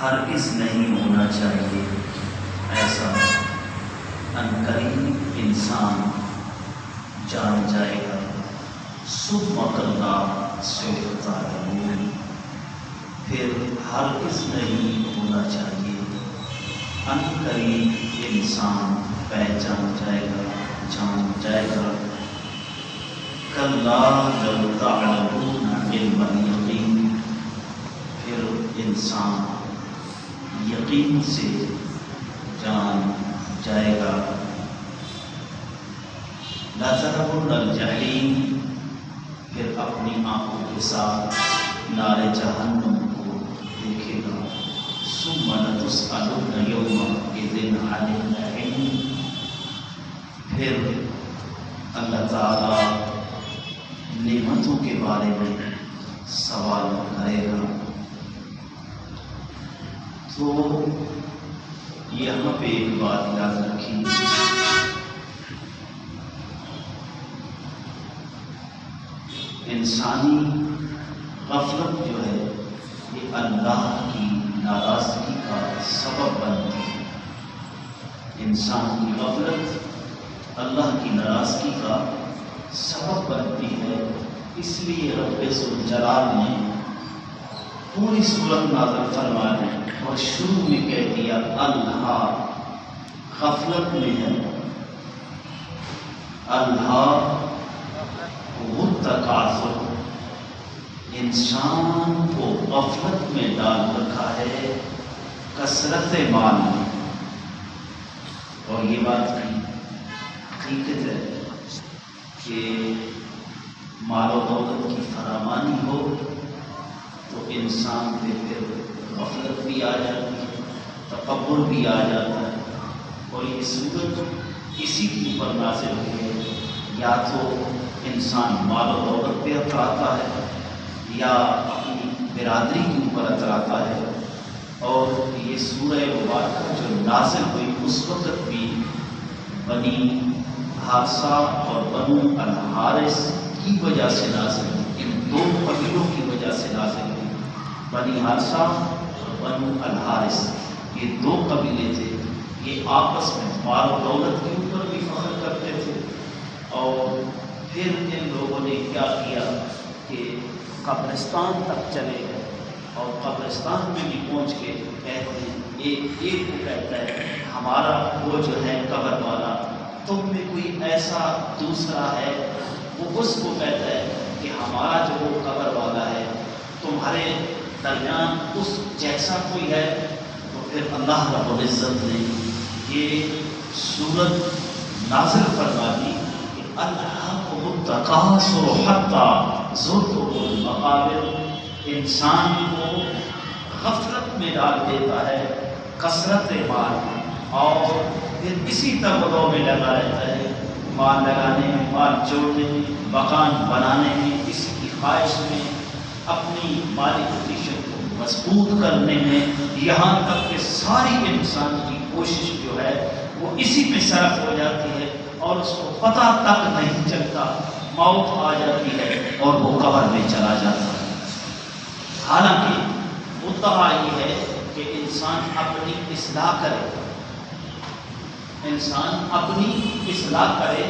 ہرگز نہیں ہونا چاہیے ایسا عنقریب انسان جان جائے گا ثم کلا سوف تعلمون، پھر ہرگز نہیں ہونا چاہیے عنقریب انسان پہچان جائے گا، جان جائے گا کلا لو تعلمون علم الیقین، پھر انسان یقین سے جان جائے گا لترون الجحیم، پھر اپنی آنکھوں کے ساتھ نار جہنم کو دیکھے گا ثم لتسألن یومئذ عن النعیم، پھر اللہ تعالیٰ نعمتوں کے بارے میں سوال کرے گا۔ تو یہاں پہ ایک بات یاد رکھی، انسانی غفلت جو ہے یہ اللہ کی ناراضگی کا سبب بنتی ہے۔ انسان کی غفلت اللہ کی ناراضگی کا سبب بنتی ہے، اس لیے رب ذوالجلال نے پوری سورت نازل فرما دی اور شروع میں کہہ دیا اللہ غفلت میں ہے، اللہ تکاثر، انسان کو غفلت میں ڈال رکھا ہے کثرت مال میں۔ اور یہ بات کی حقیقت ہے کہ مال و دولت کی فراوانی ہو تو انسان پہ پھر غفلت بھی آ جاتی ہے، تکبر بھی آ جاتا ہے، اور یہ صورت اسی کے اوپر نازل ہوئی ہے۔ یا تو انسان مال و دولت پہ اتراتا ہے یا اپنی برادری کے اوپر اتراتا ہے، اور یہ سورہ مبارکہ جو نازل ہوئی اس وقت بھی بنی حارثہ اور بنو الحارث کی وجہ سے نازل ہوئی، ان دو قبیلوں کی وجہ سے نازل ہوئی۔ بنی حارثہ اور بنو الحارث یہ دو قبیلے تھے، یہ آپس میں مال و دولت کے اوپر بھی فخر کرتے تھے، اور پھر ان لوگوں نے کیا کیا کہ قبرستان تک چلے گئے، اور قبرستان میں بھی پہنچ کے کہتے ہیں ایک کو کہتا ہے ہمارا وہ جو ہے قبر والا، تم میں کوئی ایسا دوسرا ہے، وہ اس کو کہتا ہے کہ ہمارا جو وہ قبر والا ہے تمہارے درمیان اس جیسا کوئی ہے۔ تو پھر اللہ رب العزت نے یہ سورت نازل فرما دی کہ الہاکم التکاثر حتی زرتم المقابر، انسان کو غفلت میں ڈال دیتا ہے کثرت مال، اور پھر اسی تبدو میں لگا رہتا ہے، مال لگانے میں، مال جوڑنے میں، مکان بنانے میں، اس کی خواہش میں، اپنی مالی پوزیشن کو مضبوط کرنے میں، یہاں تک کہ ساری انسان کی کوشش جو ہے وہ اسی میں صرف ہو جاتی ہے، اور اس کو پتہ تک نہیں چلتا، موت آ جاتی ہے اور وہ قبر میں چلا جاتا ہے۔ حالانکہ مدعا یہ ہے کہ انسان اپنی اصلاح کرے، انسان اپنی اصلاح کرے،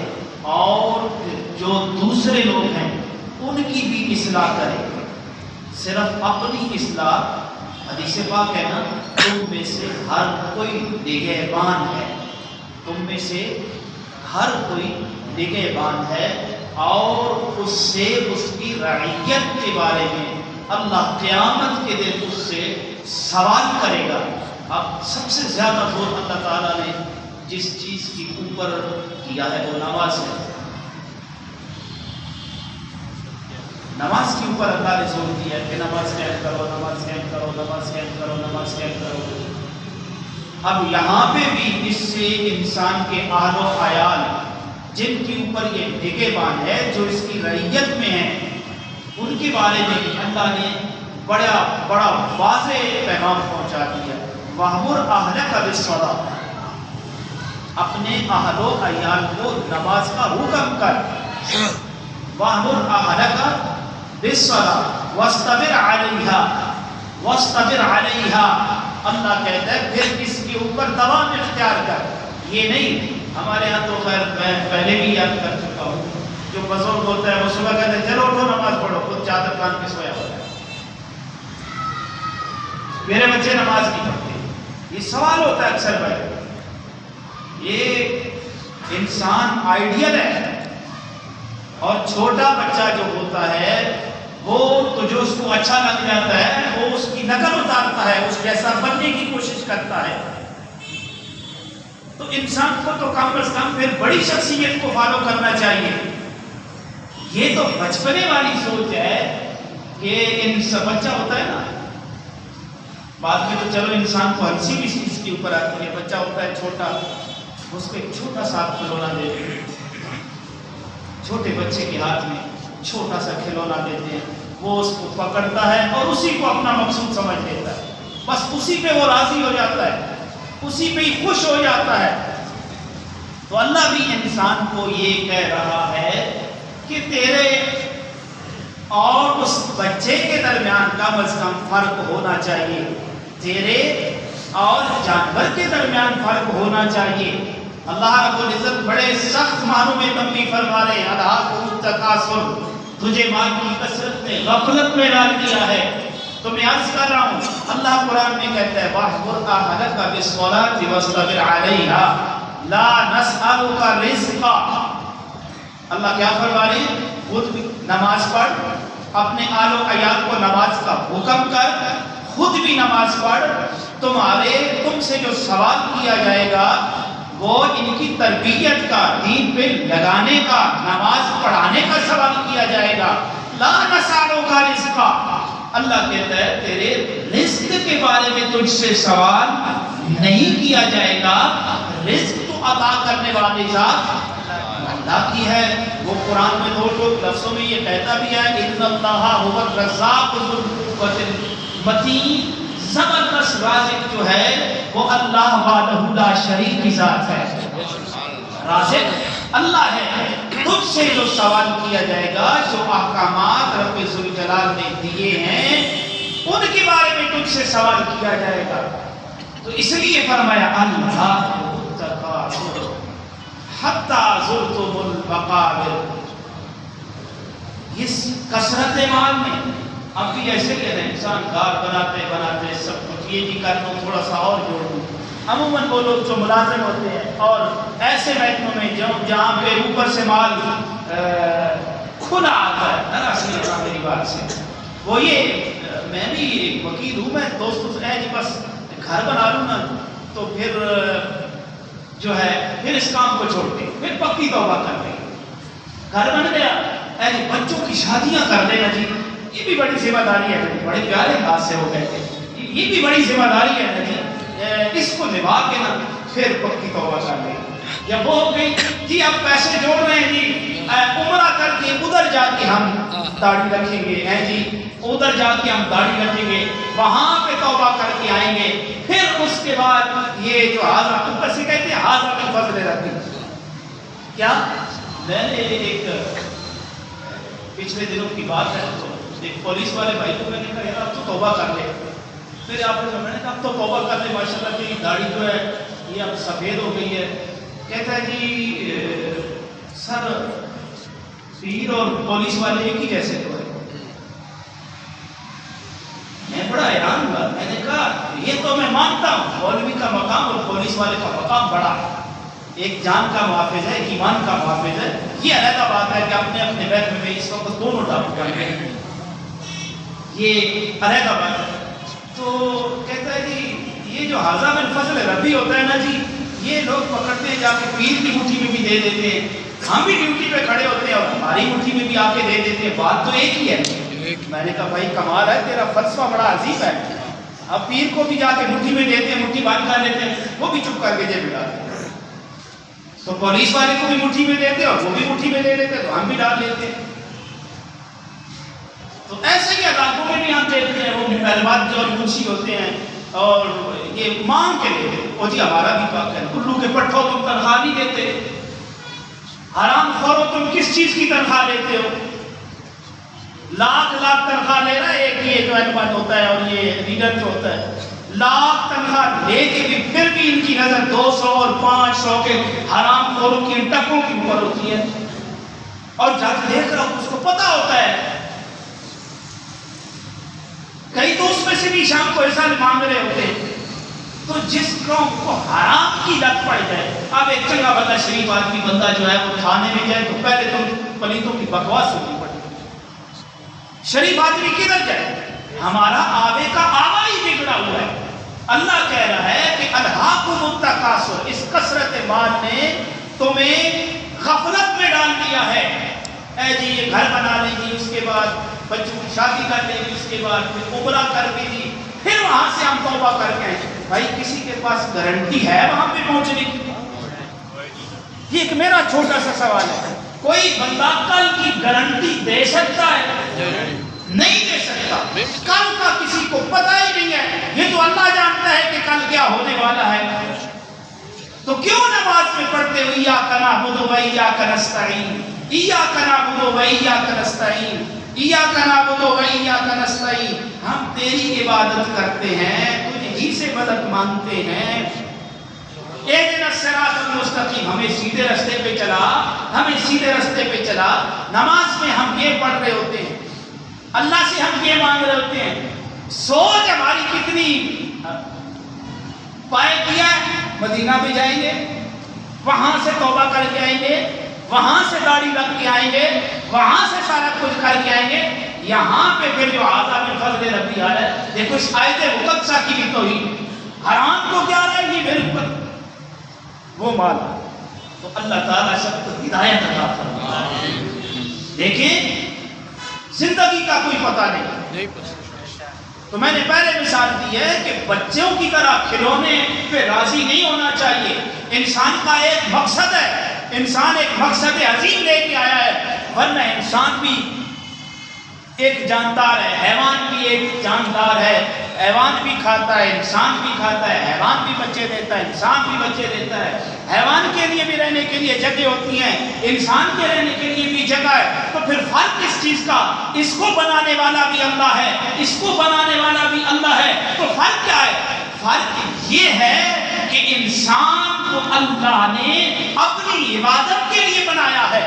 اور جو دوسرے لوگ ہیں ان کی بھی اصلاح کرے۔ صرف اپنی اصلاح، حدیث پاک ہے نا، تم میں سے ہر کوئی نگہبان ہے، تم میں سے ہر کوئی نگہبان ہے، اور اس سے اس کی رعیت کے بارے میں اللہ قیامت کے دن اس سے سوال کرے گا۔ اب سب سے زیادہ زور اللہ تعالیٰ نے جس چیز کے اوپر کیا ہے وہ نماز ہے۔ نماز کے اوپر اللہ نے زور دیا ہے کہ نماز قائم کرو، نماز قائم کرو، نماز قائم کرو، نماز قائم کرو۔ اب یہاں پہ بھی اس سے انسان کے اہل و عیال جن کے اوپر یہ نگہبان ہے، جو اس کی رعیت میں ہیں، ان کے بارے میں بھی اللہ نے بڑا واضح پیغام پہنچا دیا۔ وَأْمُرْ أَهْلَكَ بِالصَّلَاةِ، اپنے اہل و عیال کو نماز کا حکم کر۔ وَأْمُرْ أَهْلَكَ بِالصَّلَاةِ وَاسْتَبِرْ عَلَيْهَا، اللہ کہتا ہے پھر اس کے اوپر دوام اختیار کر. یہ نہیں ہمارے ہاں تو خیر میں پہلے بھی یاد کر چکا ہوں، جو بزرگ ہوتا ہے وہ صبح کہتے ہیں چلو اٹھو نماز پڑھو، خود چادر کان کے سویا ہوتا ہے، میرے بچے نماز نہیں پڑھتے. یہ سوال ہوتا ہے اکثر بھائی، یہ انسان آئیڈیل ہے، اور چھوٹا بچہ جو ہوتا ہے وہ تو جو اس کو اچھا لگ جاتا ہے وہ اس کی نقل اتارتا ہے، اس جیسا بننے کی کوشش کرتا ہے. تو انسان کو تو کم از کم پھر بڑی شخصیت کو فالو کرنا چاہیے. یہ تو بچپنے والی سوچ ہے کہ بچہ ہوتا ہے نا، بعد میں تو چلو انسان کو ہنسی بھی اس کے اوپر آتی ہے. بچہ ہوتا ہے چھوٹا، اس کو ایک چھوٹا سا کھلونا دیتے ہیں، چھوٹے بچے کے ہاتھ میں چھوٹا سا کھلونا دیتے ہیں، وہ اس کو پکڑتا ہے اور اسی کو اپنا مقصود سمجھ لیتا ہے، بس اسی پہ وہ راضی ہو جاتا ہے، اسی پہ ہی خوش ہو جاتا ہے. تو اللہ بھی انسان کو یہ کہہ رہا ہے کہ تیرے اور اس بچے کے درمیان کم از کم فرق ہونا چاہیے، تیرے اور جانور کے درمیان فرق ہونا چاہیے. اللہ رب العزت بڑے سخت معنوں میں تنبیہ فرما رہے ہیں، الہاکم التکاثر، تجھے مال کی کثرت نے غفلت میں ڈال دیا ہے. تو میں عرض کر رہا ہوں، اللہ قرآن میں کہتا ہے وَاحْمُرْ أَهْلَكَ بِالصَّلَاةِ وَاصْطَبِرْ عَلَيْهَا لَا نَسْأَلُكَ رِزْقًا. اللہ کیا فرما رہے ہیں؟ خود نماز پڑھ، اپنے آل و عیال کو نماز کا حکم کر، خود بھی نماز پڑھ. تم سے جو سوال کیا جائے گا وہ ان کی تربیت کا، دین پہ لگانے کا، نماز پڑھانے کا سوال کیا جائے گا. لا نسألک رزقا، اللہ کہتا ہے تیرے رزق کے بارے میں تجھ سے سوال نہیں کیا جائے گا. رزق تو عطا کرنے والی ذات اللہ کی ہے. وہ قرآن میں دو لفظوں میں یہ کہتا بھی ہے اِنَّ اللَّهَ هُوَ الرَّزَّاقُ ذُو الْقُوَّةِ الْمَتِينُ. زبردست رازق جو ہے وہ اللہ وحدہ لا شریک کی ذات ہے. رازق اللہ ہے. تجھ سے جو سوال کیا جائے گا، جو احکامات رب ذوالجلال نے دیے ہیں ان کے بارے میں تجھ سے سوال کیا جائے گا. تو اس لیے فرمایا الہاکم التکاثر حتی زرتم المقابر. اس کثرت مال میں اب بھی ایسے کہتے ہیں انسان گھر بناتے بناتے سب کچھ یہ بھی کر لوں، تھوڑا سا اور جوڑ دوں. عموماً وہ لوگ جو ملازم ہوتے ہیں اور ایسے محکموں میں جہاں پہ اوپر سے مال کھلا آتا ہے، ذرا میری بات سے وہ یہ میں بھی ایک وکیل ہوں، میں دوستوں سے جی بس گھر بنا لوں نا تو پھر جو ہے پھر اس کام کو چھوڑتے، پھر پکی توبہ کرتے. گھر بن گیا جی بچوں کی شادیاں کر لینا جی، یہ بھی بڑی ذمہ داری ہے. بڑے پیارے انداز سے وہ کہتے ہیں یہ بھی بڑی ذمہ داری ہے نا جی، اس کو نبھا کے نا پھر پکی توبہ کر لیں. جب وہ ہو گئی جی اب پیسے جوڑ رہے ہیں جی، عمرہ کر کے ادھر جا کے ہم داڑھی رکھیں گے جی، ادھر جا کے ہم داڑھی رکھیں گے، وہاں پہ توبہ کر کے آئیں گے. پھر اس کے بعد یہ جو حاضر اوپر سے کہتے ہیں حاضر من فضل ربی. کیا میں نے ایک پچھلے دنوں کی بات ہے تو ایک پولیس والے بھائی کو میں نے کہا یار اب تو توبہ کر لے. پھر آپ نے میں نے کہا اب تو توبہ کر لے، ماشاء اللہ کی داڑھی جو ہے یہ اب سفید ہو گئی ہے. کہتا ہے جی سر پیر اور پولیس والے ایک ہی جیسے تو ہے. میں بڑا حیران ہوا. میں نے کہا یہ تو میں مانتا ہوں مولوی کا مقام اور پولیس والے کا مقام بڑا ہے، ایک جان کا محافظ ہے، ایک ایمان کا محافظ ہے. یہ علیحدہ بات ہے کہ اپنے اپنے محکمے میں اس وقت دونوں ڈاکٹر کرتے ہیں، یہ علیحدہ بات ہے. تو کہتا ہے جی یہ جو حاضر من فضل ربی ہوتا ہے نا جی، یہ لوگ پکڑتے ہیں جا کے پیر کی مٹھی میں بھی دے دیتے ہیں، ہم بھی ڈیوٹی پہ کھڑے ہوتے ہیں اور ہماری مٹھی میں بھی آ کے دے دیتے ہیں، بات تو ایک ہی ہے. میں نے کہا بھائی کمال ہے تیرا فلسفہ بڑا عجیب ہے. اب پیر کو بھی جا کے مٹھی میں دیتے ہیں، مٹھی بند کر لیتے ہیں، وہ بھی چپ کر کے جیب میں ڈالتے ہیں. تو پولیس والے کو بھی مٹھی میں دیتے ہیں اور وہ بھی مٹھی میں دے دیتے ہیں تو ہم بھی ڈال لیتے ہیں. تو ایسے ہی علاقوں میں بھی ہم دیکھتے ہیں وہ مکالمات جو منشی ہوتے ہیں اور یہ مانگ کے لیتے ہیں وہ جی ہمارا بھی پاک ہے، الو کے پٹھوں تم تنخواہ نہیں دیتے، حرام خورو تم کس چیز کی تنخواہ لیتے ہو؟ لاکھ لاکھ تنخواہ لے رہا ہے ایک یہ جو ایڈمن ہوتا ہے اور یہ لیڈر جو ہوتا ہے لاکھ تنخواہ لے کے بھی پھر بھی ان کی نظر 200 اور 500 کے حرام خوروں کی ٹکوں کے اوپر ہوتی ہے. اور جب دیکھ رہا ہوں اس کو پتا ہوتا ہے کئی تو اس میں سے بھی شام کو ایسا مانگ رہے ہوتے ہیں. تو جس قوم کو حرام کی لت پڑ جائے, اب ایک چنگا بندہ شریف آدمی بندہ جو ہے وہ کھانے میں جائے تو پہلے تو پلیتوں کی بکواس سننی پڑتی. شریف آدمی کدھر جائے؟ ہمارا آبے کا آبا ہی بگڑا ہوا ہے. اللہ کہہ رہا ہے کہ الہاکم التکاثر, اس کثرت مال نے تمہیں غفلت میں ڈال دیا ہے. اے جی یہ گھر بنا لیجیے, اس کے بعد بچوں کی شادی کر لیں گے, اس کے بعد پھر عمرہ کر لیجیے, پھر وہاں سے ہم توبہ کر کے آئیں. بھائی کسی کے پاس گارنٹی ہے وہاں پہ پہنچنے کی؟ یہ ایک میرا چھوٹا سا سوال ہے. کوئی بندہ کل کی گارنٹی دے سکتا ہے؟ نہیں دے سکتا. کل کا کسی کو پتہ ہی نہیں ہے. یہ تو اللہ جانتا ہے کہ کل کیا ہونے والا ہے. تو کیوں نماز میں پڑھتے ہوئے ایاک نعبد و ایاک نستعین, ایاک نعبد و ایاک نستعین, ایاک نعبد و ایاک نستعین, ہم تیری عبادت کرتے ہیں, تجھ ہی سے مدد مانگتے ہیں. اہدنا الصراط المستقیم, ہمیں سیدھے راستے پہ چلا, ہمیں سیدھے راستے پہ چلا. نماز میں ہم یہ پڑھ رہے ہوتے ہیں, اللہ سے ہم یہ مانگ رہے ہوتے ہیں. سوچ ہماری کتنی پائے کیا ہے. مدینہ بھی جائیں گے, وہاں سے توبہ کر کے آئیں گے, وہاں سے داڑھی رکھ کے آئیں گے, وہاں سے سارا کچھ کر کے آئیں گے. یہاں پہ پھر جو عذاب فضل ربی آ رہا ہے, دیکھو اس آیت مقدسہ کی بھی توہین. حرام کو کیا رہے گی میرے اوپر وہ مال. تو اللہ تعالیٰ سب کو ہدایت عطا فرمائے. دیکھیں زندگی کا کوئی پتہ نہیں. تو میں نے پہلے مثال دی ہے کہ بچوں کی طرح کھلونے پہ راضی نہیں ہونا چاہیے. انسان کا ایک مقصد ہے, انسان ایک مقصد عظیم لے کے آیا ہے. ورنہ انسان بھی ایک جاندار ہے, حیوان بھی ایک جاندار ہے. حیوان بھی کھاتا ہے, انسان بھی کھاتا ہے. حیوان بھی بچے دیتا ہے, انسان بھی بچے دیتا ہے. حیوان کے لیے بھی رہنے کے لیے جگہ ہوتی ہیں, انسان کے رہنے کے لیے بھی جگہ ہے. تو پھر فرق کس چیز کا؟ اس کو بنانے والا بھی اللہ ہے, اس کو بنانے والا بھی اللہ ہے. تو فرق کیا ہے؟ فرق یہ ہے کہ انسان کو اللہ نے اپنی عبادت کے لیے بنایا ہے.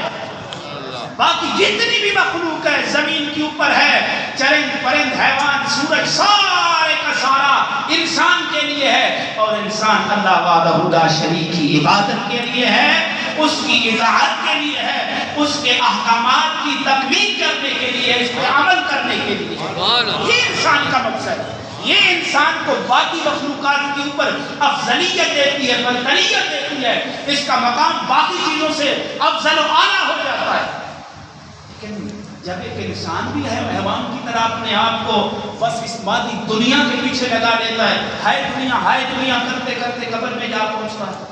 باقی جتنی بھی مخلوق ہے زمین کے اوپر ہے, چرند پرند حیوان سورج, سارے کا سارا انسان کے لیے ہے. اور انسان اللہ وحدہ لا شریک کی عبادت کے لیے ہے, اس کی اطاعت کے لیے ہے, اس کے احکامات کی تکمیل کرنے کے لیے, اس پہ عمل کرنے کے لیے. یہ انسان کا مقصد ہے. یہ انسان کو باقی مخلوقات کے اوپر افضلیت دیتی ہے, برتریت دیتی ہے. اس کا مقام باقی چیزوں سے افضل و اعلیٰ ہو جاتا ہے. لیکن جب ایک انسان بھی ہے حیوان کی طرح اپنے آپ کو بس اس مادی دنیا کے پیچھے لگا دیتا ہے, ہائے دنیا کرتے کرتے قبر میں جا پہنچتا ہے.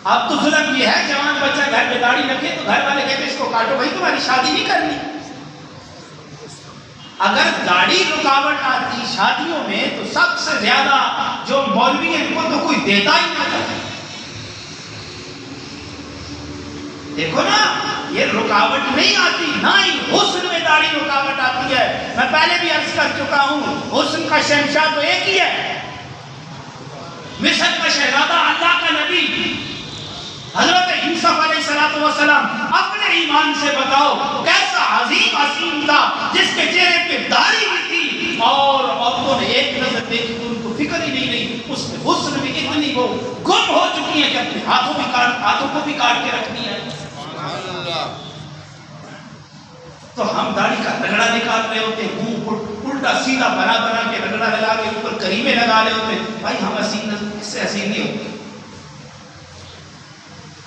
اب تو ظلم یہ ہے, جوان بچہ گھر میں داڑھی رکھے تو گھر والے کہتے ہیں اس کو کاٹو, بھائی تمہاری شادی نہیں کرنی. اگر داڑھی رکاوٹ آتی شادیوں میں تو سب سے زیادہ جو مولوی ہیں ان کو تو کوئی دیتا ہی نہ چاہتا. دیکھو نا, یہ رکاوٹ نہیں آتی, نہ ہی حسن میں داڑھی رکاوٹ آتی ہے. میں پہلے بھی عرض کر چکا ہوں, حسن کا شہنشاہ تو ایک ہی ہے, مصر کا شہزادہ اللہ کا نبی حضرت یوسف علیہ السلام. اپنے ایمان سے بتاؤ کیسا عظیم حسین تھا جس کے چہرے پہ داڑھی بھی تھی, اور عورتوں نے ایک نظر دیکھی تو ان کو فکر ہی نہیں رہی. اس میں حسن میں اتنی وہ گم ہو چکی ہے کہ اپنے ہاتھوں کو بھی کاٹ کے رکھنی ہے. تو ہم داڑھی کا رگڑا نکال رہے ہوتے, منہ الٹا سیدھا بنا کے رگڑا لگا کے اوپر کریمے لگا رہے ہوتے. بھائی ہم حسین اس سے حسین نہیں ہوتے.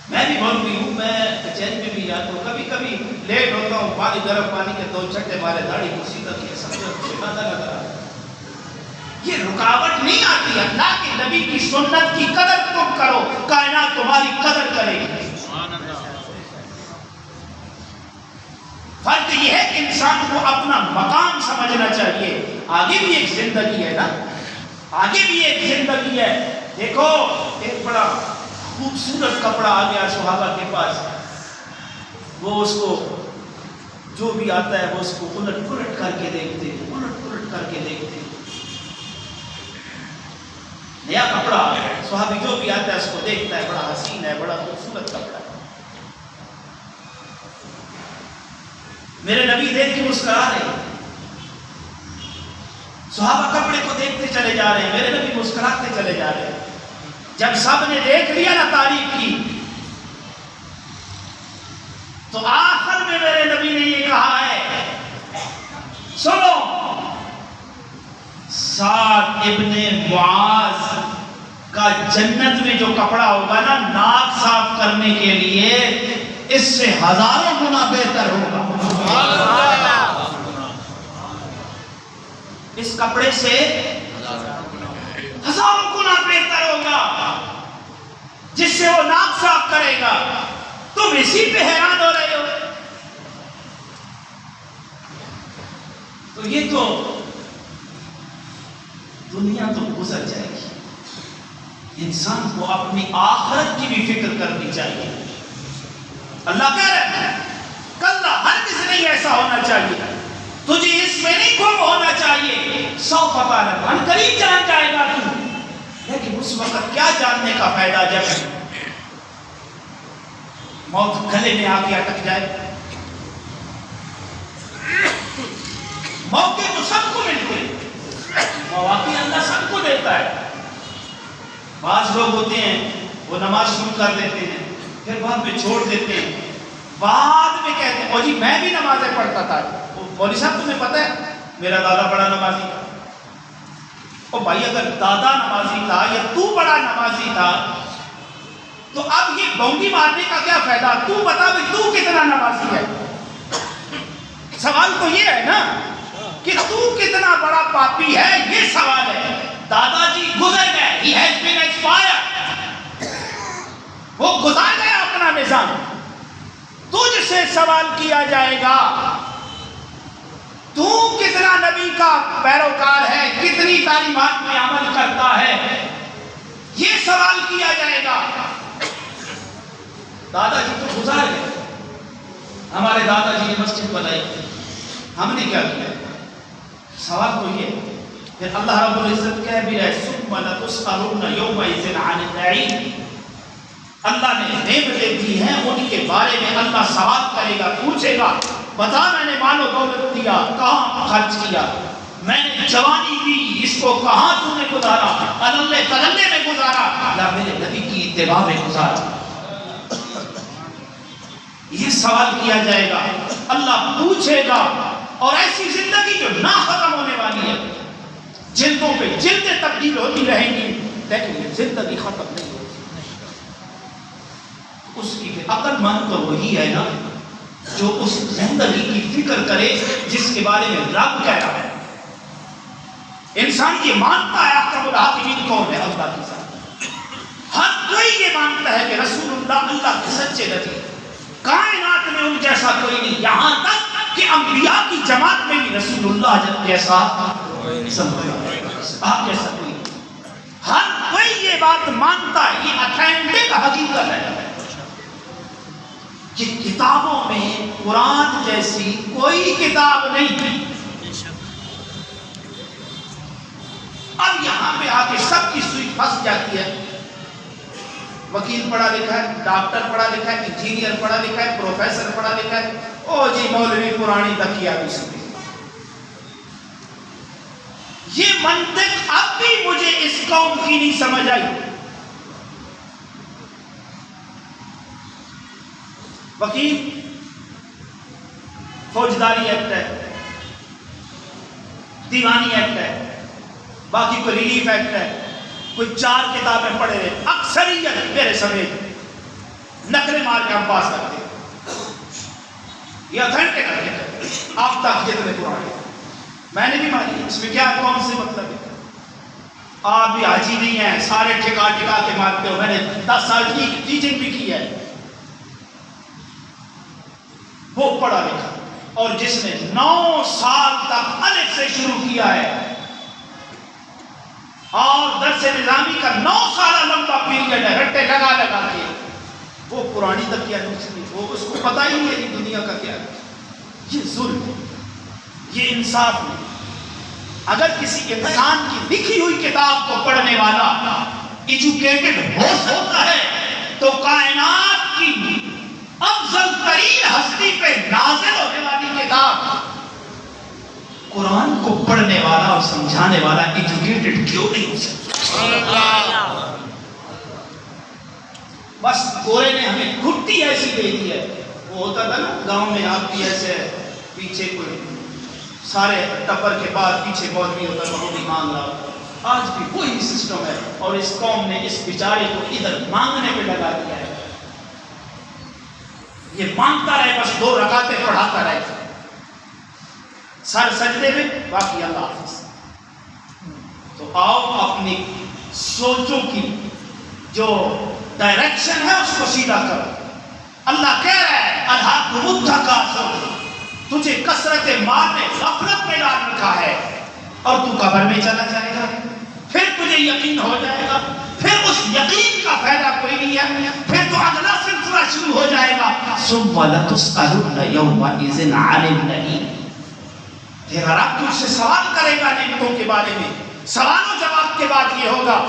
میں بھی مولوی ہوں, میں کچہری میں بھی جاتا ہوں, کبھی کبھی لیٹ ہوتا ہوں, پانی گرم پانی کے 2 چھٹے مارے داڑھی کو سیدھا کیا, سمجھو لگا. یہ رکاوٹ نہیں آتی. اللہ کے نبی کی سنت کی قدر تم کرو, کائنات تمہاری قدر کرے گی. فرق یہ ہے کہ انسان کو اپنا مقام سمجھنا چاہیے. آگے بھی ایک زندگی ہے نا, آگے بھی ایک زندگی ہے. دیکھو ایک بڑا خوبصورت کپڑا آ گیا صحابہ کے پاس, وہ اس کو جو بھی آتا ہے وہ اس کو الٹ پلٹ کر کے دیکھتے, الٹ پلٹ کر کے دیکھتے. نیا کپڑا صحابی جو بھی آتا ہے اس کو دیکھتا ہے، بڑا حسین ہے، بڑا خوبصورت کپڑا ہے. میرے نبی دیکھ کے مسکرا رہے ہیں، صحابہ کپڑے کو دیکھتے چلے جا رہے ہیں، میرے نبی مسکراتے چلے جا رہے ہیں. جب سب نے دیکھ لیا نا تعریف کی، تو آخر میں میرے نبی نے یہ کہا ہے، سنو، سعد ابن معاذ کا جنت میں جو کپڑا ہوگا نا ناک صاف کرنے کے لیے، اس سے ہزاروں گنا بہتر ہوگا. اس کپڑے سے ہزاروں گنا بہتر ہوگا جس سے وہ ناک صاف کرے گا. تم اسی پہ حیران ہو رہے ہو. تو یہ تو دنیا تو گزر جائے گی، انسان کو اپنی آخرت کی بھی فکر کرنی چاہیے. اللہ کہہ رہے ہیں کل ہرگز نہیں ایسا ہونا چاہیے، تجھے اس میں نہیں گم ہونا چاہیے. سوف تعلم، ان قریب جان جائے گا تو، لیکن اس وقت کیا جاننے کا فائدہ جب موت گلے میں آ کے اٹک جائے. موقع تو سب کو ملتے ہیں، مواقع اللہ سب کو دیتا ہے. بعض لوگ ہوتے ہیں وہ نماز شروع کر دیتے ہیں، پھر بعد میں چھوڑ دیتے ہیں، بعد میں کہتے ہیں او جی میں بھی نمازیں پڑھتا تھا. مولوی صاحب تمہیں پتہ ہے میرا دادا بڑا نمازی تھا. او بھائی اگر دادا نمازی تھا یا تو بڑا نمازی تھا تو اب یہ بونگی مارنے کا کیا فائدہ؟ تو بتا بھی تو کتنا نمازی ہے. سوال تو یہ ہے نا کہ تو کتنا بڑا پاپی ہے، یہ سوال ہے. دادا جی گزر گئے، he has been expired، وہ گزار گیا اپنا نظام. تجھ سے سوال کیا جائے گا تو کتنا نبی کا پیروکار ہے، کتنی تعلیمات میں عمل کرتا ہے، یہ سوال کیا جائے گا. دادا جی تو گزار گئے، ہمارے دادا جی نے مسجد بنائی، ہم نے کیا کیا؟ سوال تو یہ. پھر اللہ رب العزت کہہ بھی رہے ثم لتسألن یومئذ عن النعیم. اللہ نے نعمتیں دی ہیں، ان کے بارے میں اللہ سوال کرے گا، پوچھے گا بتا میں نے مال و دولت دیا کہاں خرچ کیا، میں نے جوانی دی اس کو کہاں تو نے گزارا، اللہ تللے میں گزارا یا میرے نبی کی اتباع میں گزارا. یہ سوال کیا جائے گا، اللہ پوچھے گا. اور ایسی زندگی جو نہ ختم ہونے والی ہے، جلدوں پہ جلدیں تبدیل ہوتی رہیں گی لیکن یہ زندگی ختم نہیں ہوتی. اس کی عقل مند تو وہی ہے نا جو اس زندگی کی فکر کرے جس کے بارے میں رب کہہ رہا ہے. انسان یہ مانتا ہے احکم الحاکمین کون ہے؟ اللہ کے ساتھ. ہر کوئی یہ مانتا ہے کہ رسول اللہ کے سچے نبی، کائنات میں ان جیسا کوئی نہیں، یہاں تک کہ انبیاء کی جماعت میں بھی رسول اللہ جیسا آپ جیسا کوئی. ہر کوئی یہ بات مانتا ہے، یہ اتھینٹک حقیقت ہے کہ کتابوں میں قرآن جیسی کوئی کتاب نہیں تھی. اب یہاں پہ آ کے سب کی سوئی پھنس جاتی ہے. وکیل پڑھا لکھا ہے، ڈاکٹر پڑھا لکھا ہے، انجینئر پڑھا لکھا ہے، پروفیسر پڑھا لکھا ہے، او جی مولوی پرانی تکیہ بھی سنی. یہ منطق اب بھی مجھے اس قوم کی نہیں سمجھ آئی. وکیل فوجداری ایکٹ ہے، دیوانی ایکٹ ہے، باقی کوئی ریلیف ایکٹ ہے، کوئی 4 کتابیں پڑھے رہے، اکثریت میرے سمیت نقل مار کے ہم پاس کرتے ہیں. یہ اتھینٹک ہے آپ تک جتنے پرانے میں نے بھی مانی. اس میں کیا کون سے مطلب ہے؟ آپ بھی حاجی نہیں ہیں، سارے ٹھکا ٹھکا کے مارتے ہو. میں نے 10 سال کی ٹیچنگ بھی کی ہے. وہ پڑھا لکھا اور جس نے 9 سال تک الف سے شروع کیا ہے اور درس نظامی کا 9 سالہ لمبا پیریڈ ہے، رٹے لگا لگا کے، وہ پرانی تک کیا نہیں، وہ اس کو پتہ ہی نہیں ہے دنیا کا کیا ہے. یہ ظلم، یہ انصاف نہیں. اگر کسی انسان کی لکھی ہوئی کتاب کو پڑھنے والا ایجوکیٹڈ ہوتا ہے تو کائنات کی افضل ترین ہستی پہ نازل ہونے والی کتاب قرآن کو پڑھنے والا اور سمجھانے والا ایجوکیٹڈ کیوں نہیں ہو سکتا؟ بس گورے نے ہمیں گھٹی ایسی دے دی ہے. وہ ہوتا تھا نا گاؤں میں، آپ بھی ایسے پیچھے کوئی سارے ٹپر کے بعد پیچھے بہت بھی ہوتا ہے، بہت ہی مانگ رہا ہوتا. آج بھی وہی سسٹم ہے اور اس قوم نے اس بیچارے کو ادھر مانگنے پہ لگا دیا ہے. یہ مانگتا رہے، بس 2 رکعتیں پڑھاتا رہے، سر سجدے میں، باقی اللہ حافظ. تو آؤ اپنی سوچوں کی جو ڈائریکشن ہے اس کو سیدھا کرو. اللہ کہہ رہا ہے الہاکم التکاثر، تجھے کثرت مال نے غفلت میں ڈال رکھا ہے اور تو قبر میں چلا جائے گا. پھر تجھے یقین ہو جائے گا، پھر اس یقین کا فائدہ کوئی نہیں ہے، پھر تو اگلا سلسلہ شروع ہو جائے گا. ثم لتسألن یومئذ عن النعیم، تیرا رب تجھ سے سوال کرے گا نعمتوں کے بارے میں. سوال و جواب کے بعد یہ ہوگا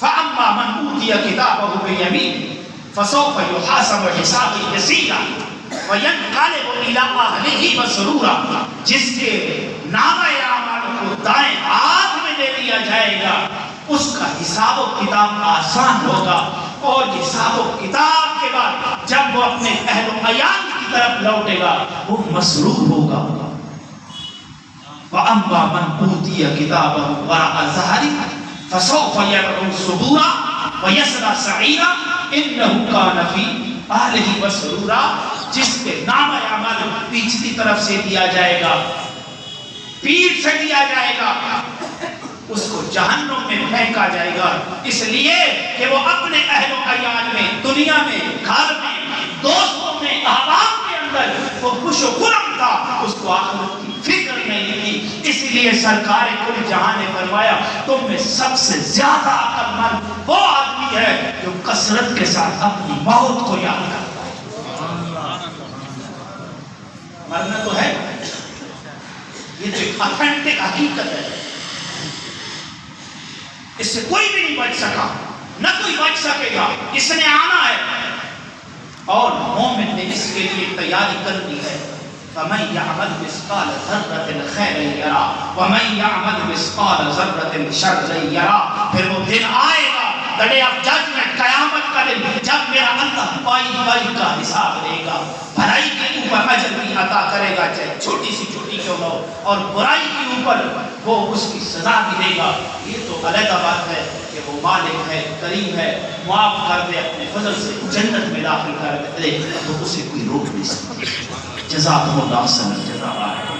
فَأَمَّا مَنْ أُوتِيَ كِتَابَهُ بِيَمِينِهِ فَسَوْفَ يُحَاسَبُ حِسَابًا يَسِيرًا وَيَنْقَلِبُ إِلَىٰ أَهْلِهِ مَسْرُورًا، جس کے نامۂ اعمال کو دائیں ہاتھ میں دے دیا جائے گا، اس کا حساب و کتاب آسان ہوگا. اور حساب و کتاب کے بعد جب وہ اپنے اہل و عیال کی طرف لوٹے گا وہ مسرور ہوگا. وَأَمَّا مَنْ أُوتِيَ كِتَابَهُ وَرَاءَ ظَهْرِهِ فَسَوْفَ يَدْعُو ثُبُورًا وَيَصْلَىٰ سَعِيرًا إِنَّهُ كَانَ فِي أَهْلِهِ مَسْرُورًا، جس کے نام اعمال پیچھلی طرف سے دیا جائے گا، پیٹھ سے دیا جائے گا، اس کو جہنم میں پھینکا جائے گا، اس لیے کہ وہ اپنے اہل و عیال میں، دنیا میں، گھر میں، دوستوں میں، احباب کے اندر وہ خوش و خرم تھا، اس کو آخرت کی فکر نہیں تھی. اس لیے سرکار کل جہاں نے فرمایا تم میں سب سے زیادہ عقل مند وہ آدمی ہے جو کثرت کے ساتھ اپنی موت کو یاد کرتا ہے. مرنا تو ہے، یہ تو ایک اتھینٹک حقیقت ہے، اس سے کوئی بھی نہیں بچ سکا، نہ کوئی بچ سکے گا، اس نے آنا ہے اور مومن نے اس کے لیے تیاری کر دی ہے. فَمَنْ يَعْمَلْ مِثْقَالَ ذَرَّةٍ خَيْرًا يَرَهُ وَمَنْ يَعْمَلْ مِثْقَالَ ذَرَّةٍ شَرًّا يَرَهُ. پھر وہ دن آئے گا، the day of judgment، قیامت کا دن، جب میرا اللہ پائی کا حساب لے گا. بھلائی کے اوپر اجر بھی عطا کرے گا چاہے چھوٹی سی چھوٹی کیوں نہ ہو، اور برائی کے اوپر وہ اس کی سزا بھی دے گا. یہ تو علیحدہ بات ہے کہ وہ مالک ہے، کریم ہے، معاف کر دے، اپنے فضل سے جنت میں داخل کر دے تو اسے کوئی روک نہیں سکتا. جزاکم اللہ احسن الجزاء.